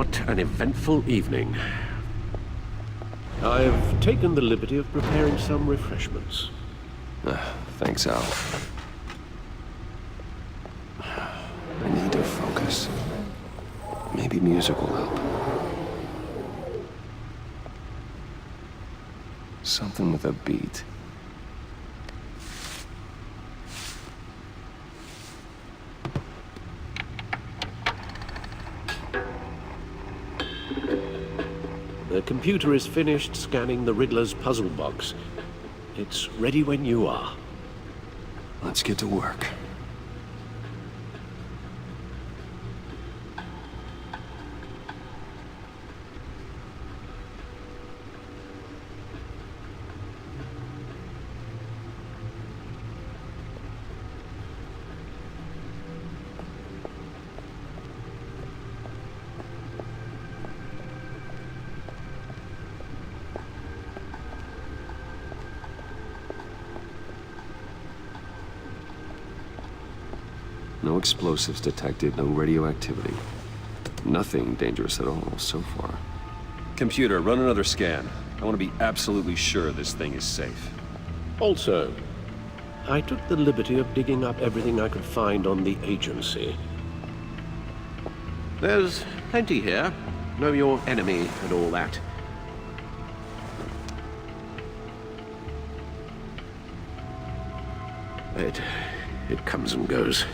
What an eventful evening. I've taken the liberty of preparing some refreshments. Thanks, Al. I need to focus. Maybe music will help. Something with a beat. The computer is finished scanning the Riddler's puzzle box. It's ready when you are. Let's get to work. No explosives detected, no radioactivity. Nothing dangerous at all so far. Computer, run another scan. I want to be absolutely sure this thing is safe. Also, I took the liberty of digging up everything I could find on the agency. There's plenty here. Know your enemy and all that. It comes and goes.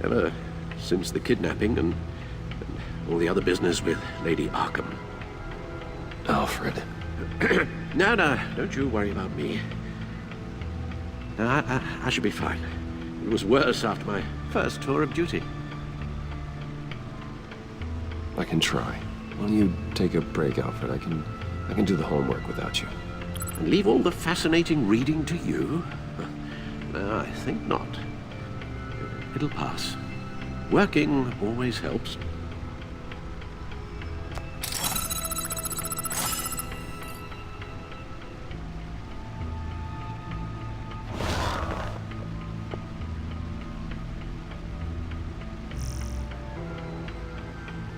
Ever since the kidnapping and all the other business with Lady Arkham. Alfred. No, don't you worry about me. No, I should be fine. It was worse after my first tour of duty. I can try. Why don't you take a break, Alfred? I can do the homework without you. And leave all the fascinating reading to you? No, I think not. It'll pass. Working always helps.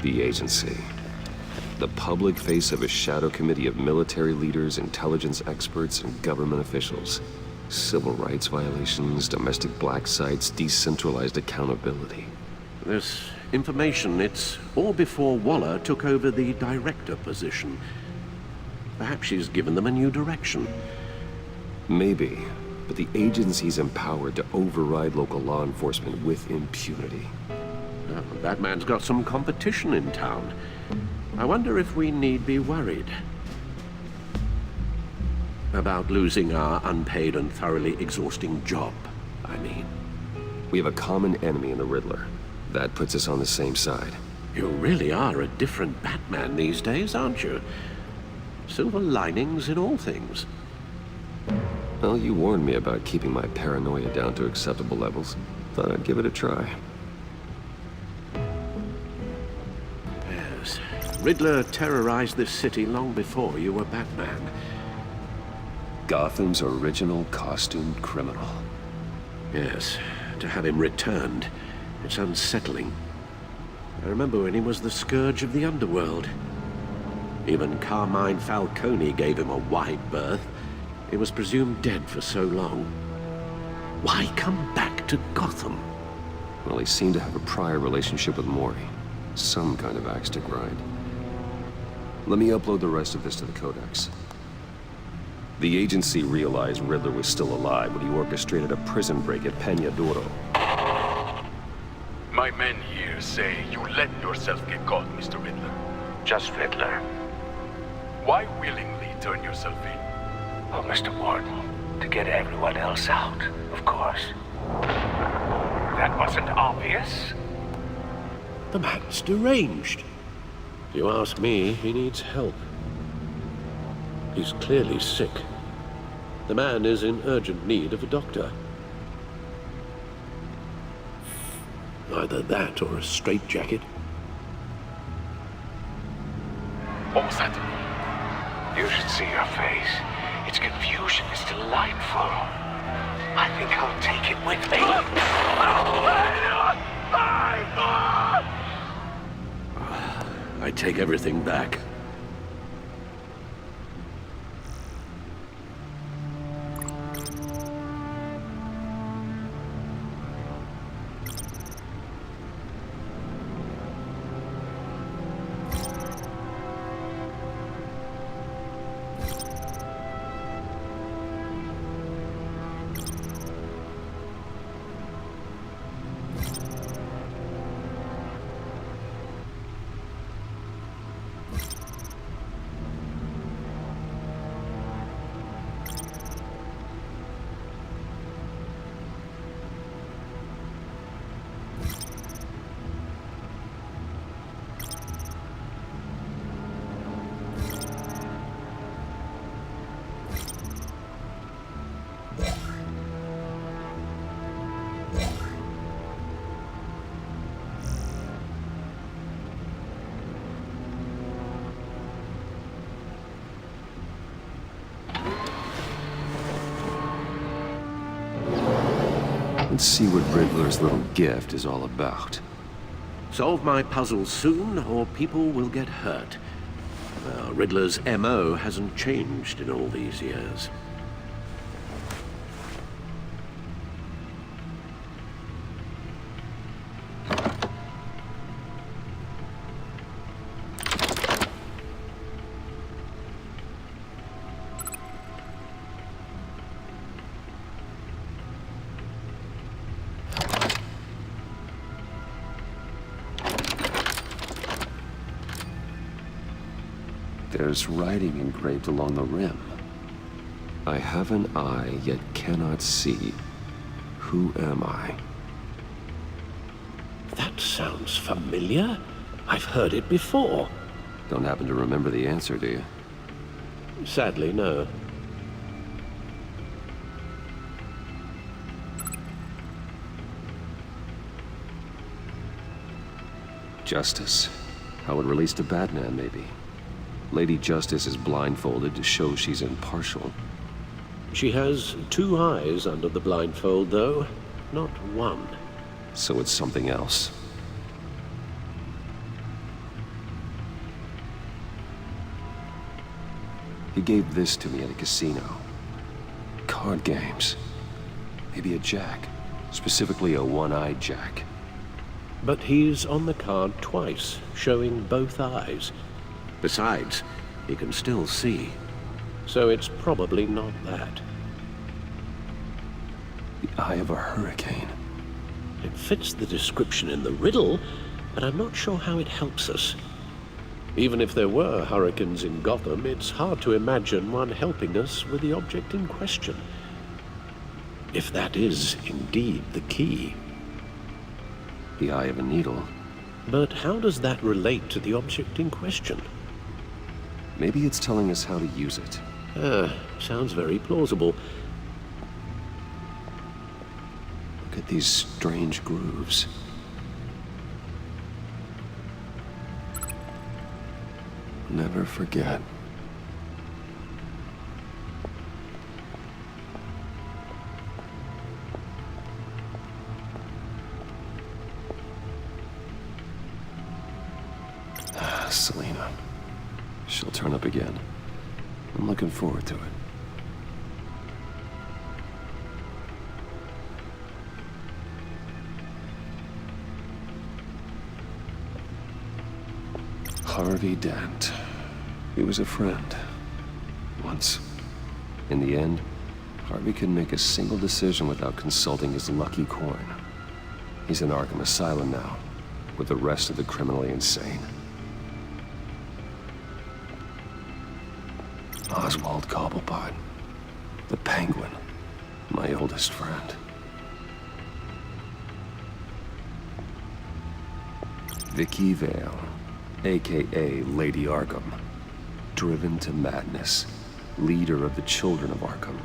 The agency. The public face of a shadow committee of military leaders, intelligence experts, and government officials. Civil rights violations, domestic black sites, decentralized accountability. This information, it's all before Waller took over the director position. Perhaps she's given them a new direction. Maybe, but the agency's empowered to override local law enforcement with impunity. Well, that man's got some competition in town. I wonder if we need be worried about losing our unpaid and thoroughly exhausting job, I mean. We have a common enemy in the Riddler. That puts us on the same side. You really are a different Batman these days, aren't you? Silver linings in all things. Well, you warned me about keeping my paranoia down to acceptable levels. Thought I'd give it a try. Yes. Riddler terrorized this city long before you were Batman. Gotham's original costumed criminal. Yes, to have him returned, it's unsettling. I remember when he was the scourge of the underworld. Even Carmine Falcone gave him a wide berth. He was presumed dead for so long. Why come back to Gotham? Well, he seemed to have a prior relationship with Mori. Some kind of axe to grind. Let me upload the rest of this to the Codex. The agency realized Riddler was still alive when he orchestrated a prison break at Peñadoro. My men here say you let yourself get caught, Mr. Riddler. Just Riddler. Why willingly turn yourself in? Oh, Mr. Warden, to get everyone else out, of course. That wasn't obvious. The man's deranged. If you ask me, he needs help. He's clearly sick. The man is in urgent need of a doctor. Either that or a straitjacket. What was that? You should see your face. Its confusion is delightful. I think I'll take it with me. I I take everything back. Let's see what Riddler's little gift is all about. Solve my puzzles soon, or people will get hurt. Riddler's MO hasn't changed in all these years. There's writing engraved along the rim. I have an eye, yet cannot see. Who am I? That sounds familiar. I've heard it before. Don't happen to remember the answer, do you? Sadly, no. Justice. How it relates to Batman, maybe. Lady Justice is blindfolded to show she's impartial. She has 2 eyes under the blindfold, though, not 1. So it's something else. He gave this to me at a casino. Card games. Maybe a jack. Specifically a one-eyed jack. But he's on the card twice, showing both eyes. Besides, he can still see. So it's probably not that. The eye of a hurricane. It fits the description in the riddle, but I'm not sure how it helps us. Even if there were hurricanes in Gotham, it's hard to imagine one helping us with the object in question. If that is indeed the key. The eye of a needle. But how does that relate to the object in question? Maybe it's telling us how to use it. Sounds very plausible. Look at these strange grooves. Never forget. Selena. She'll turn up again. I'm looking forward to it. Harvey Dent. He was a friend. Once. In the end, Harvey couldn't make a single decision without consulting his lucky coin. He's in Arkham Asylum now, with the rest of the criminally insane. Oswald Cobblepot. The Penguin. My oldest friend. Vicky Vale, a.k.a. Lady Arkham. Driven to madness. Leader of the Children of Arkham.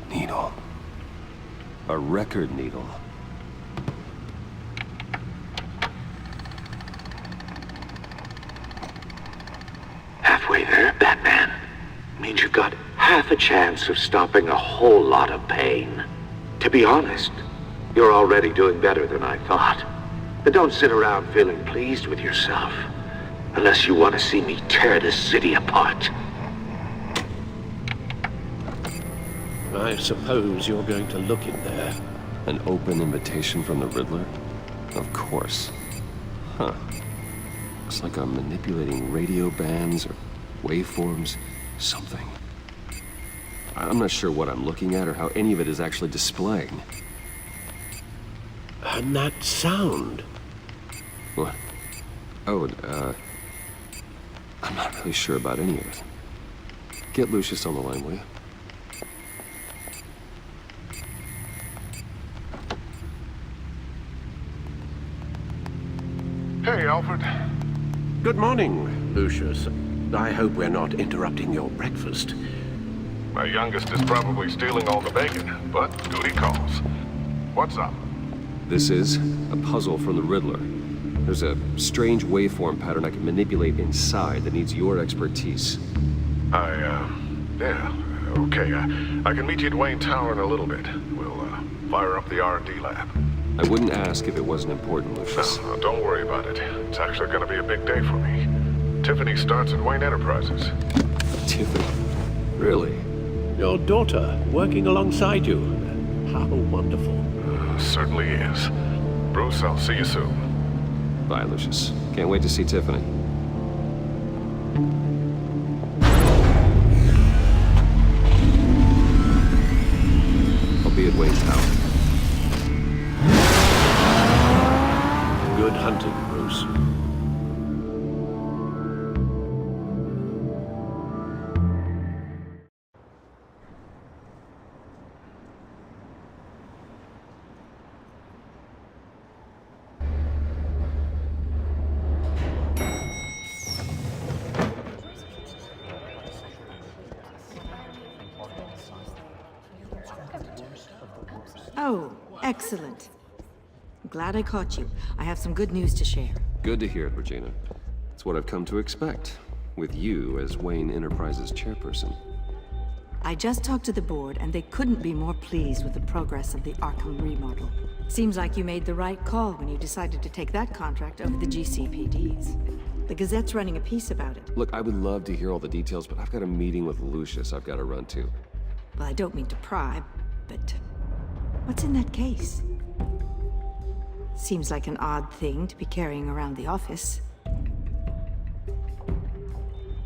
Needle. A record needle. Halfway there, Batman. Means you've got half a chance of stopping a whole lot of pain. To be honest, you're already doing better than I thought. But don't sit around feeling pleased with yourself. Unless you want to see me tear this city apart. I suppose you're going to look in there. An open invitation from the Riddler? Of course. Huh. Looks like I'm manipulating radio bands or waveforms, something. I'm not sure what I'm looking at or how any of it is actually displaying. And that sound. What? Oh, I'm not really sure about any of it. Get Lucius on the line, will you? Hey, Alfred. Good morning, Lucius. I hope we're not interrupting your breakfast. My youngest is probably stealing all the bacon, but duty calls. What's up? This is a puzzle from the Riddler. There's a strange waveform pattern I can manipulate inside that needs your expertise. Yeah, okay. I can meet you at Wayne Tower in a little bit. We'll, fire up the R&D lab. I wouldn't ask if it wasn't important, Lucius. Don't worry about it. It's actually gonna be a big day for me. Tiffany starts at Wayne Enterprises. Tiffany? Really? Your daughter working alongside you. How wonderful. Certainly is. Bruce, I'll see you soon. Bye, Lucius. Can't wait to see Tiffany. I'll be at Wayne Tower. Good hunting, Bruce. Oh, excellent. Glad I caught you. I have some good news to share. Good to hear it, Regina. It's what I've come to expect, with you as Wayne Enterprises chairperson. I just talked to the board, and they couldn't be more pleased with the progress of the Arkham remodel. Seems like you made the right call when you decided to take that contract over the GCPD's. The Gazette's running a piece about it. Look, I would love to hear all the details, but I've got a meeting with Lucius I've got to run to. Well, I don't mean to pry, but what's in that case? Seems like an odd thing to be carrying around the office.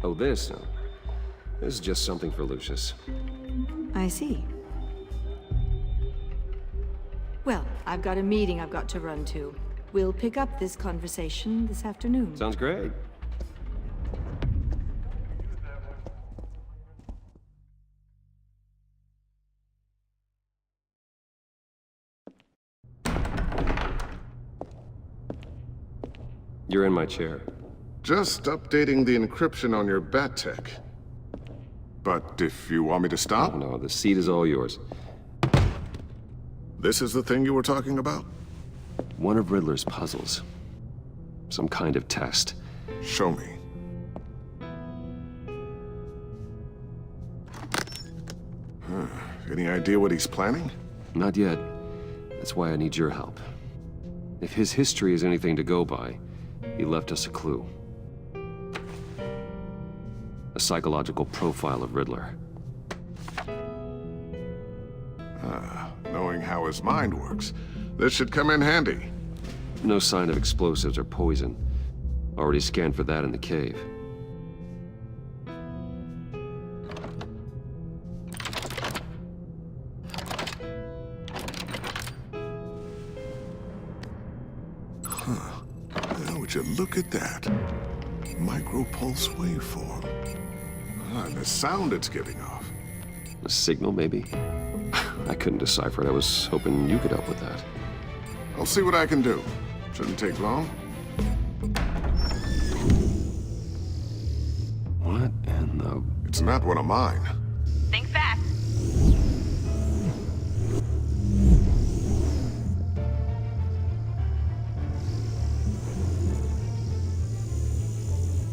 Oh, this? No. This is just something for Lucius. I see. Well, I've got a meeting I've got to run to. We'll pick up this conversation this afternoon. Sounds great. You're in my chair. Just updating the encryption on your bat tech. But if you want me to stop, Oh, no, the seat is all yours. this is the thing you were talking about? One of Riddler's puzzles. Some kind of test. Show me. Any idea what he's planning? Not yet. That's why I need your help. If his history is anything to go by, he left us a clue. A psychological profile of Riddler. Knowing how his mind works, this should come in handy. No sign of explosives or poison. Already scanned for that in the cave. Would you look at that? Micropulse waveform. And the sound it's giving off. A signal, maybe? I couldn't decipher it. I was hoping you could help with that. I'll see what I can do. Shouldn't take long. What in the... It's not one of mine. Think fast.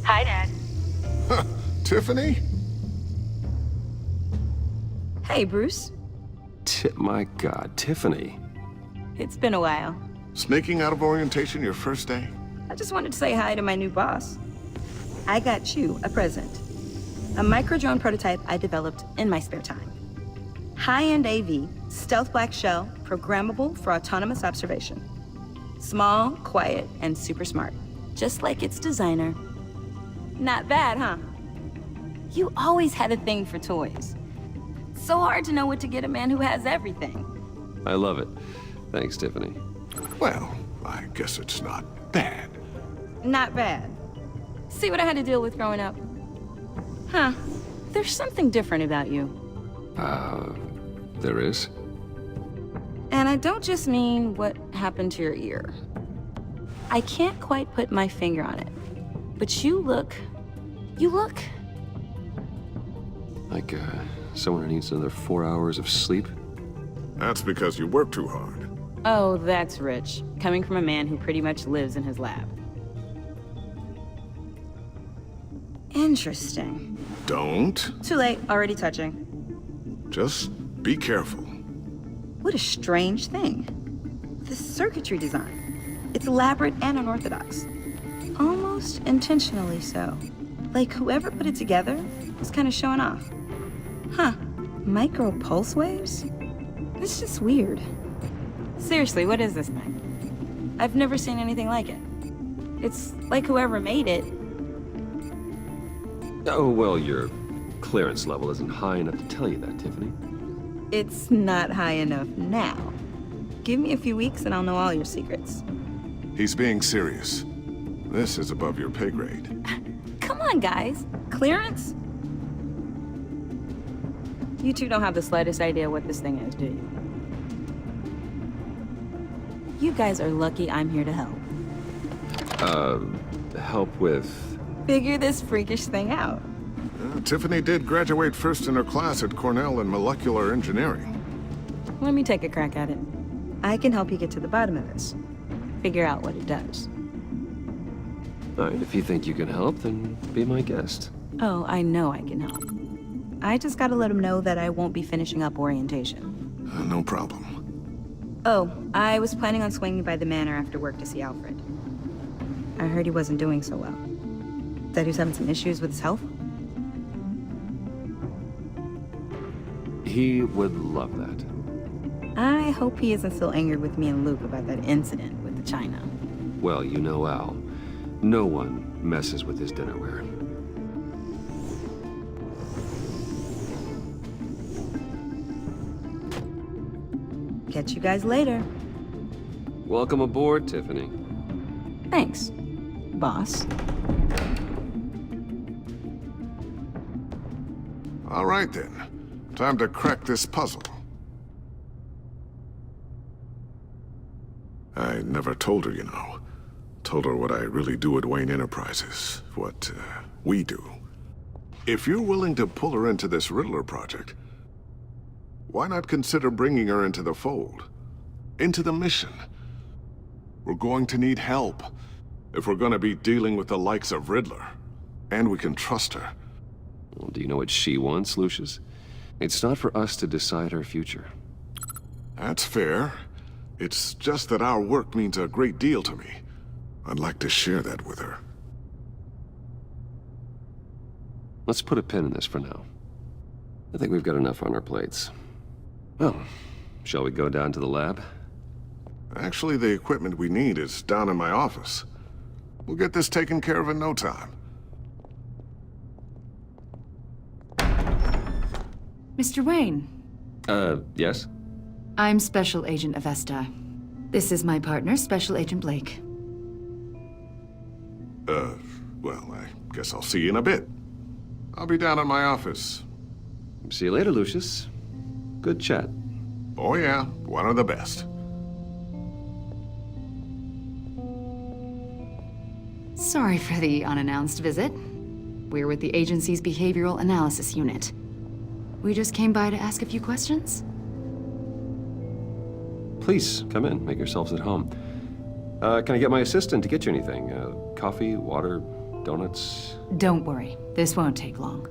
Hi, Dad. Tiffany? Hey, Bruce. My God, Tiffany. It's been a while. Sneaking out of orientation your first day? I just wanted to say hi to my new boss. I got you a present. A micro-drone prototype I developed in my spare time. High-end AV, stealth black shell, programmable for autonomous observation. Small, quiet, and super smart. Just like its designer. Not bad, huh? You always had a thing for toys. So hard to know what to get a man who has everything. I love it. Thanks, Tiffany. Well, I guess it's not bad. Not bad. See what I had to deal with growing up? Huh. There's something different about you. There is? And I don't just mean what happened to your ear. I can't quite put my finger on it. But you look... Like, someone who needs another 4 hours of sleep? That's because you work too hard. Oh, that's rich. Coming from a man who pretty much lives in his lab. Interesting. Don't. Too late, already touching. Just be careful. What a strange thing. The circuitry design. It's elaborate and unorthodox. Almost intentionally so. Like whoever put it together was kind of showing off. Huh. Micro pulse waves? It's just weird. Seriously, what is this thing? I've never seen anything like it. It's like whoever made it. Oh, well, your clearance level isn't high enough to tell you that, Tiffany. It's not high enough now. Give me a few weeks and I'll know all your secrets. He's being serious. This is above your pay grade. Come on, guys. Clearance? You two don't have the slightest idea what this thing is, do you? You guys are lucky I'm here to help. Help with... Figure this freakish thing out. Tiffany did graduate first in her class at Cornell in molecular engineering. Let me take a crack at it. I can help you get to the bottom of this. Figure out what it does. All right, if you think you can help, then be my guest. Oh, I know I can help. I just gotta let him know that I won't be finishing up orientation. No problem. Oh, I was planning on swinging by the manor after work to see Alfred. I heard he wasn't doing so well. That he was having some issues with his health? He would love that. I hope he isn't still angered with me and Luke about that incident with the china. Well, you know Al. No one messes with his dinnerware. Catch you guys later. Welcome aboard, Tiffany. Thanks, boss. All right then. Time to crack this puzzle. I never told her, you know. Told her what I really do at Wayne Enterprises. What, we do. If you're willing to pull her into this Riddler project, why not consider bringing her into the fold? Into the mission? We're going to need help if we're going to be dealing with the likes of Riddler. And we can trust her. Well, do you know what she wants, Lucius? It's not for us to decide her future. That's fair. It's just that our work means a great deal to me. I'd like to share that with her. Let's put a pin in this for now. I think we've got enough on our plates. Well, shall we go down to the lab? Actually, the equipment we need is down in my office. We'll get this taken care of in no time. Mr. Wayne. Yes? I'm Special Agent Avesta. This is my partner, Special Agent Blake. Well, I Guess I'll see you in a bit. I'll be down at my office. See you later, Lucius. Good chat. Oh yeah, one of the best. Sorry for the unannounced visit. We're with the agency's behavioral analysis unit. We just came by to ask a few questions. Please, come in. Make yourselves at home. Can I get my assistant to get you anything? Coffee, water, donuts? Don't worry, this won't take long.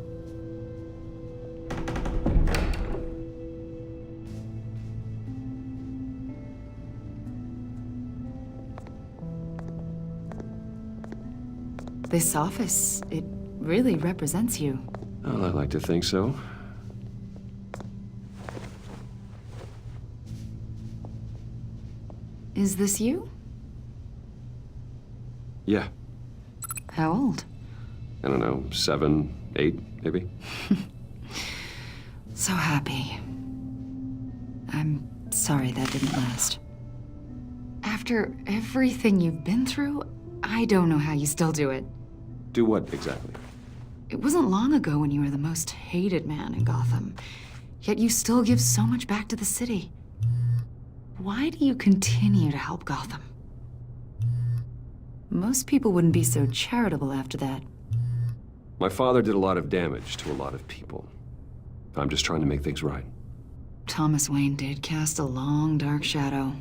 This office, it really represents you. Well, I'd like to think so. Is this you? Yeah. How old? I don't know, 7, 8, maybe? So happy. I'm sorry that didn't last. After everything you've been through, I don't know how you still do it. Do what, exactly? It wasn't long ago when you were the most hated man in Gotham, yet you still give so much back to the city. Why do you continue to help Gotham? Most people wouldn't be so charitable after that. My father did a lot of damage to a lot of people. I'm just trying to make things right. Thomas Wayne did cast a long, dark shadow.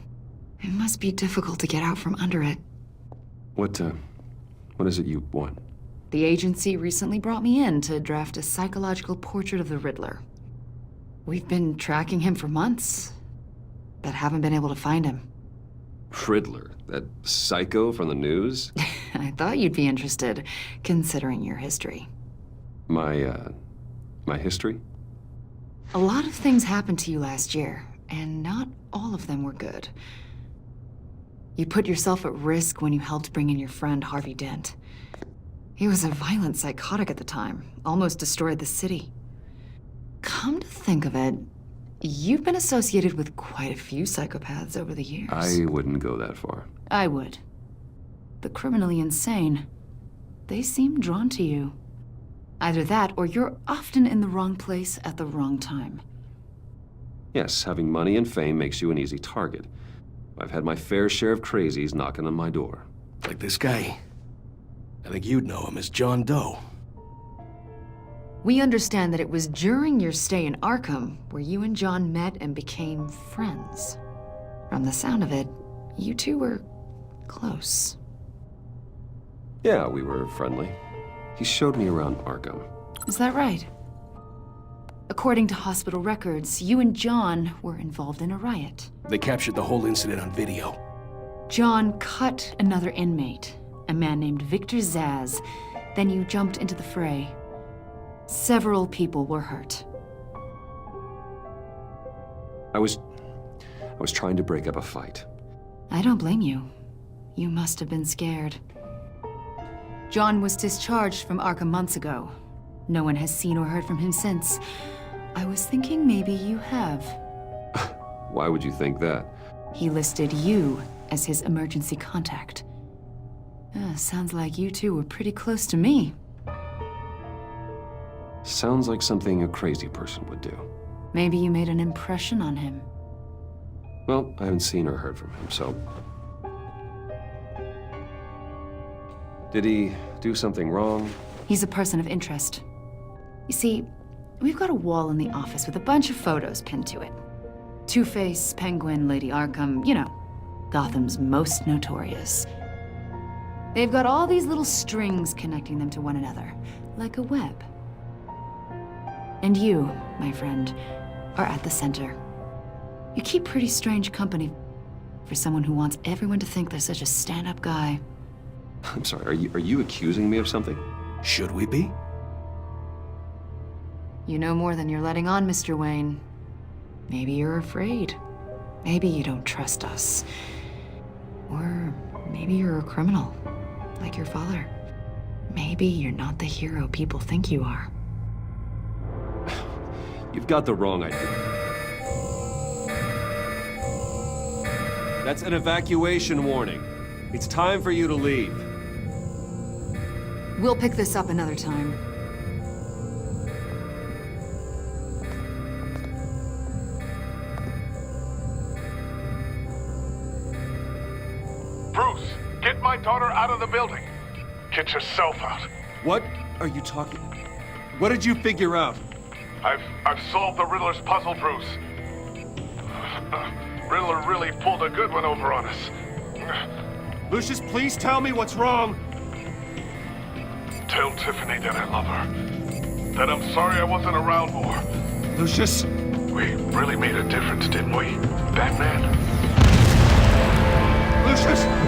It must be difficult to get out from under it. What is it you want? The agency recently brought me in to draft a psychological portrait of the Riddler. We've been tracking him for months, but haven't been able to find him. Riddler? That psycho from the news? I thought you'd be interested, considering your history. My history? A lot of things happened to you last year, and not all of them were good. You put yourself at risk when you helped bring in your friend Harvey Dent. He was a violent psychotic at the time, almost destroyed the city. Come to think of it, you've been associated with quite a few psychopaths over the years. I wouldn't go that far. I would. The criminally insane. They seem drawn to you. Either that, or you're often in the wrong place at the wrong time. Yes, having money and fame makes you an easy target. I've had my fair share of crazies knocking on my door. Like this guy. I think you'd know him as John Doe. We understand that it was during your stay in Arkham where you and John met and became friends. From the sound of it, you two were close. Yeah, we were friendly. He showed me around Arkham. Is that right? According to hospital records, you and John were involved in a riot. They captured the whole incident on video. John cut another inmate, a man named Victor Zsasz. Then you jumped into the fray. Several people were hurt. I was trying to break up a fight. I don't blame you. You must have been scared. John was discharged from Arkham months ago. No one has seen or heard from him since. I was thinking maybe you have. Why would you think that? He listed you as his emergency contact. Sounds like you two were pretty close to me. Sounds like something a crazy person would do. Maybe you made an impression on him. Well, I haven't seen or heard from him, so... Did he do something wrong? He's a person of interest. You see, we've got a wall in the office with a bunch of photos pinned to it. Two-Face, Penguin, Lady Arkham, you know, Gotham's most notorious. They've got all these little strings connecting them to one another, like a web. And you, my friend, are at the center. You keep pretty strange company for someone who wants everyone to think they're such a stand-up guy. I'm sorry, are you accusing me of something? Should we be? You know more than you're letting on, Mr. Wayne. Maybe you're afraid. Maybe you don't trust us. Or maybe you're a criminal, like your father. Maybe you're not the hero people think you are. You've got the wrong idea. That's an evacuation warning. It's time for you to leave. We'll pick this up another time. Bruce, get my daughter out of the building. Get yourself out. What are you talking? What did you figure out? I've solved the Riddler's puzzle, Bruce. Riddler really pulled a good one over on us. Lucius, please tell me what's wrong. Tell Tiffany that I love her. That I'm sorry I wasn't around more. Lucius? We really made a difference, didn't we, Batman? Lucius!